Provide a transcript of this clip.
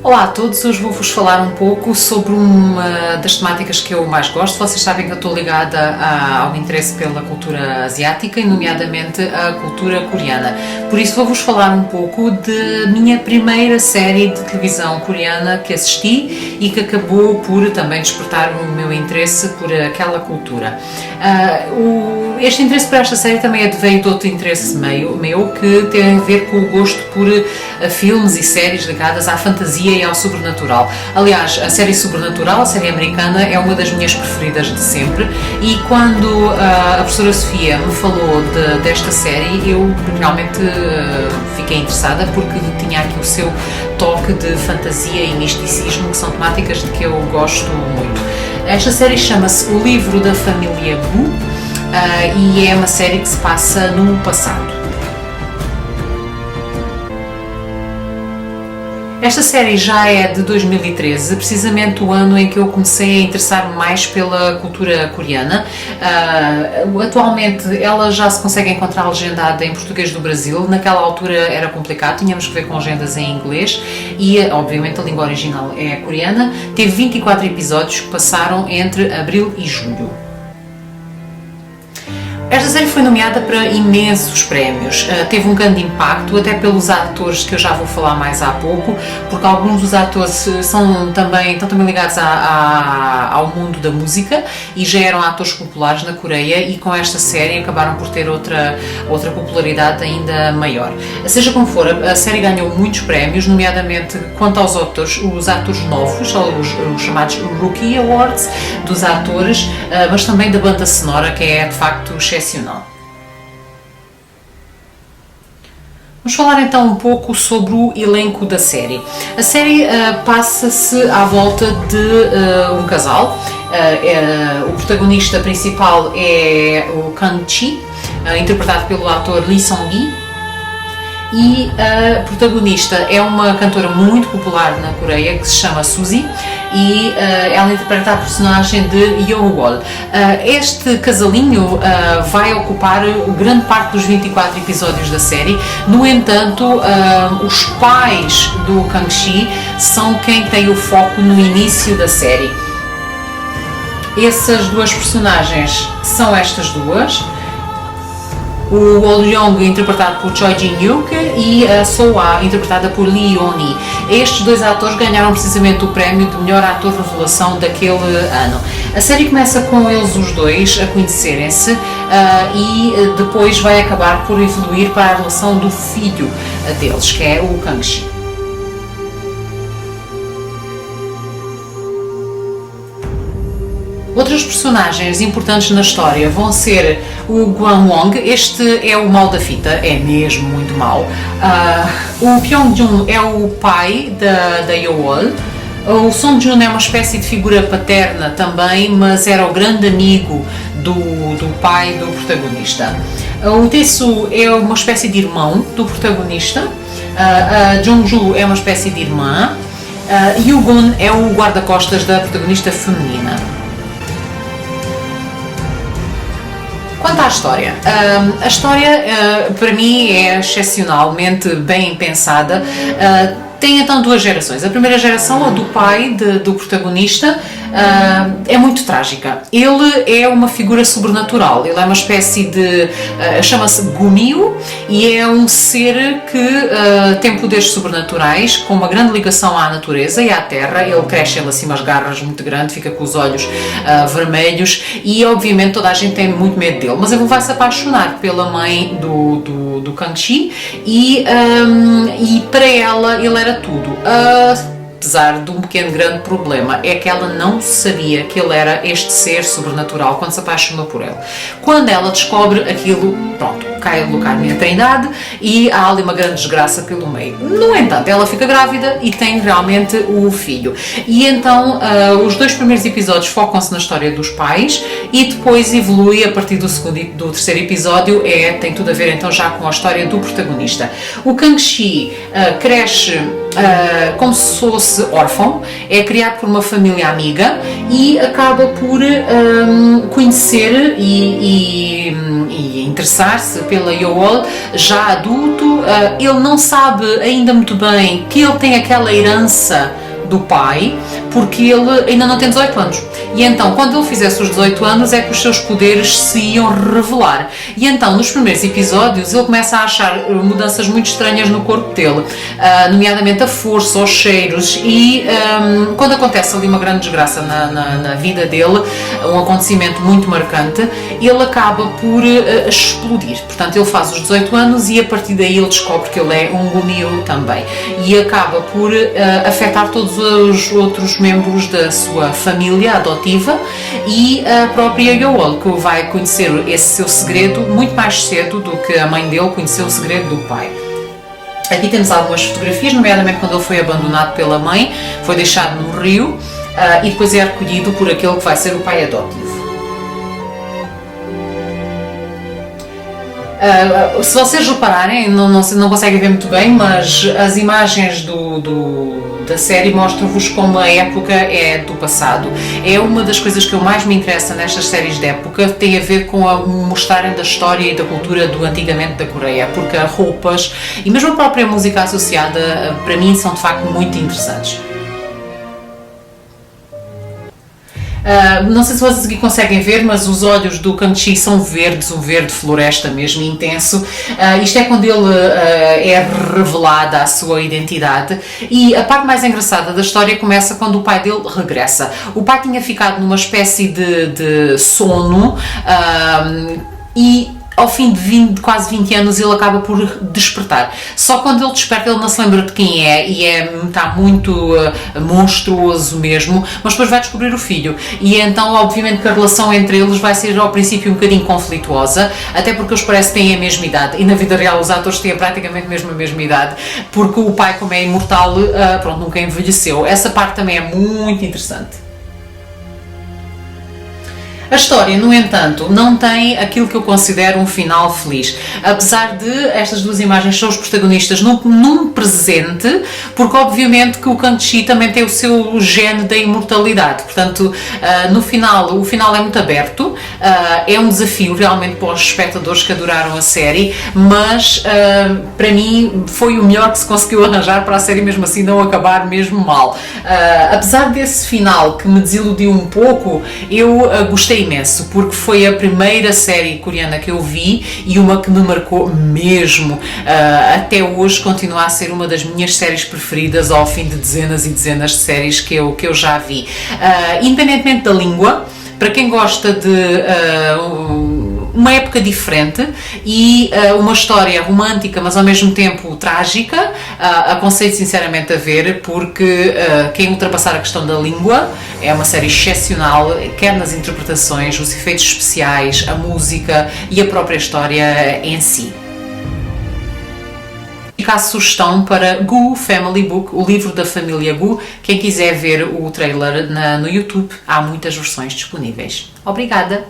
Olá a todos, hoje vou-vos falar um pouco sobre uma das temáticas que eu mais gosto. Vocês sabem que eu estou ligada ao interesse pela cultura asiática e nomeadamente a cultura coreana. Por isso vou-vos falar um pouco de minha primeira série de televisão coreana que assisti e que acabou por também despertar o meu interesse por aquela cultura. Este interesse por esta série também veio de outro interesse meu que tem a ver com o gosto por filmes e séries ligadas à fantasia e ao sobrenatural. Aliás, a série Sobrenatural, a série americana, é uma das minhas preferidas de sempre e quando a professora Sofia me falou desta série, eu realmente fiquei interessada porque tinha aqui o seu toque de fantasia e misticismo, que são temáticas de que eu gosto muito. Esta série chama-se O Livro da Família Gu e é uma série que se passa no passado. Esta série já é de 2013, precisamente o ano em que eu comecei a interessar-me mais pela cultura coreana. Atualmente ela já se consegue encontrar legendada em português do Brasil. Naquela altura era complicado, tínhamos que ver com legendas em inglês e obviamente a língua original é coreana. Teve 24 episódios que passaram entre abril e julho. Esta série foi nomeada para imensos prémios, teve um grande impacto, até pelos atores que eu já vou falar mais há pouco, porque alguns dos atores estão também ligados ao mundo da música e já eram atores populares na Coreia e com esta série acabaram por ter outra popularidade ainda maior. Seja como for, a série ganhou muitos prémios, nomeadamente quanto aos atores, os atores novos, os chamados Rookie Awards dos atores, mas também da banda sonora, que é de facto excepcional. Vamos falar então um pouco sobre o elenco da série. A série passa-se à volta de um casal. O protagonista principal é o Kang-chi, interpretado pelo ator Lee Song-gi. E a protagonista é uma cantora muito popular na Coreia que se chama Suzy e ela interpreta a personagem de Yeol. Este casalinho vai ocupar grande parte dos 24 episódios da série. No entanto, os pais do Kang-chi são quem tem o foco no início da série. Essas duas personagens são estas duas. O Wol-young, interpretado por Choi Jin-hyuk, e a So-ah, interpretada por Lee Yeon-hee. Estes dois atores ganharam precisamente o prémio de melhor ator revelação daquele ano. A série começa com eles os dois a conhecerem-se e depois vai acabar por evoluir para a relação do filho deles, que é o Kang-chi. Outras personagens importantes na história vão ser o Gwang-won, este é o mau da fita, é mesmo muito mau. O Pyong-jun é o pai da Yeol. O Song-jun é uma espécie de figura paterna também, mas era o grande amigo do pai do protagonista. O Tae-soo é uma espécie de irmão do protagonista. A Jong-ju é uma espécie de irmã. E o Gun é o guarda-costas da protagonista feminina. Quanto à história, a história para mim é excepcionalmente bem pensada. Tem então duas gerações. A primeira geração, a do pai do protagonista, é muito trágica. Ele é uma figura sobrenatural, ele é uma espécie de... chama-se Gumio e é um ser que tem poderes sobrenaturais, com uma grande ligação à natureza e à terra. Ele cresce, ele assim umas garras muito grandes, fica com os olhos vermelhos e obviamente toda a gente tem muito medo dele, mas ele vai se apaixonar pela mãe do Kang-chi e para ela ele era tudo. Apesar de um pequeno grande problema, é que ela não sabia que ele era este ser sobrenatural quando se apaixonou por ele. Quando ela descobre aquilo, pronto, cai do carne a trindade e há ali uma grande desgraça pelo meio. No entanto, ela fica grávida e tem realmente o filho. E então os dois primeiros episódios focam-se na história dos pais e depois evolui a partir do terceiro episódio, tem tudo a ver então já com a história do protagonista. O Kang-chi cresce como se fosse órfão, é criado por uma família amiga e acaba por conhecer e interessar-se pela Yeol, já adulto. Ele não sabe ainda muito bem que ele tem aquela herança do pai, porque ele ainda não tem 18 anos. E então, quando ele fizesse os 18 anos, é que os seus poderes se iam revelar. E então, nos primeiros episódios, ele começa a achar mudanças muito estranhas no corpo dele, nomeadamente a força, os cheiros, e quando acontece ali uma grande desgraça na vida dele, um acontecimento muito marcante, ele acaba por explodir. Portanto, ele faz os 18 anos e a partir daí ele descobre que ele é um Gunil também. E acaba por afetar todos os outros membros da sua família adotiva e a própria Yeol, que vai conhecer esse seu segredo muito mais cedo do que a mãe dele conheceu o segredo do pai. Aqui temos algumas fotografias, nomeadamente quando ele foi abandonado pela mãe, foi deixado no rio e depois é recolhido por aquele que vai ser o pai adotivo. Se vocês repararem, não conseguem ver muito bem, mas as imagens da série mostram-vos como a época é do passado. É uma das coisas que eu mais me interessa nestas séries de época, tem a ver com mostrarem da história e da cultura do antigamente da Coreia, porque as roupas e mesmo a própria música associada, para mim, são de facto muito interessantes. Não sei se vocês aqui conseguem ver, mas os olhos do Kang-chi são verdes, um verde floresta mesmo intenso. Isto é quando ele é revelada a sua identidade, e a parte mais engraçada da história começa quando o pai dele regressa. O pai tinha ficado numa espécie de sono e ao fim de quase 20 anos ele acaba por despertar. Só quando ele desperta ele não se lembra de quem é e está muito monstruoso mesmo, mas depois vai descobrir o filho. E então obviamente que a relação entre eles vai ser ao princípio um bocadinho conflituosa, até porque eles parecem que têm a mesma idade, e na vida real os atores têm praticamente mesmo a mesma idade, porque o pai, como é imortal, nunca envelheceu. Essa parte também é muito interessante. A história, no entanto, não tem aquilo que eu considero um final feliz. Apesar de estas duas imagens são os protagonistas num presente, porque obviamente que o Kang-chi também tem o seu gene da imortalidade. Portanto, no final, o final é muito aberto, é um desafio realmente para os espectadores que adoraram a série, mas para mim foi o melhor que se conseguiu arranjar para a série mesmo assim não acabar mesmo mal. Apesar desse final que me desiludiu um pouco, eu gostei imenso, porque foi a primeira série coreana que eu vi e uma que me marcou mesmo. Até hoje continua a ser uma das minhas séries preferidas ao fim de dezenas e dezenas de séries que eu já vi. Independentemente da língua, para quem gosta de uma época diferente e uma história romântica, mas ao mesmo tempo trágica, aconselho sinceramente a ver, porque quem ultrapassar a questão da língua é uma série excepcional, quer nas interpretações, os efeitos especiais, a música e a própria história em si. Fica a sugestão para Gu Family Book, o livro da família Gu. Quem quiser ver o trailer no YouTube, há muitas versões disponíveis. Obrigada!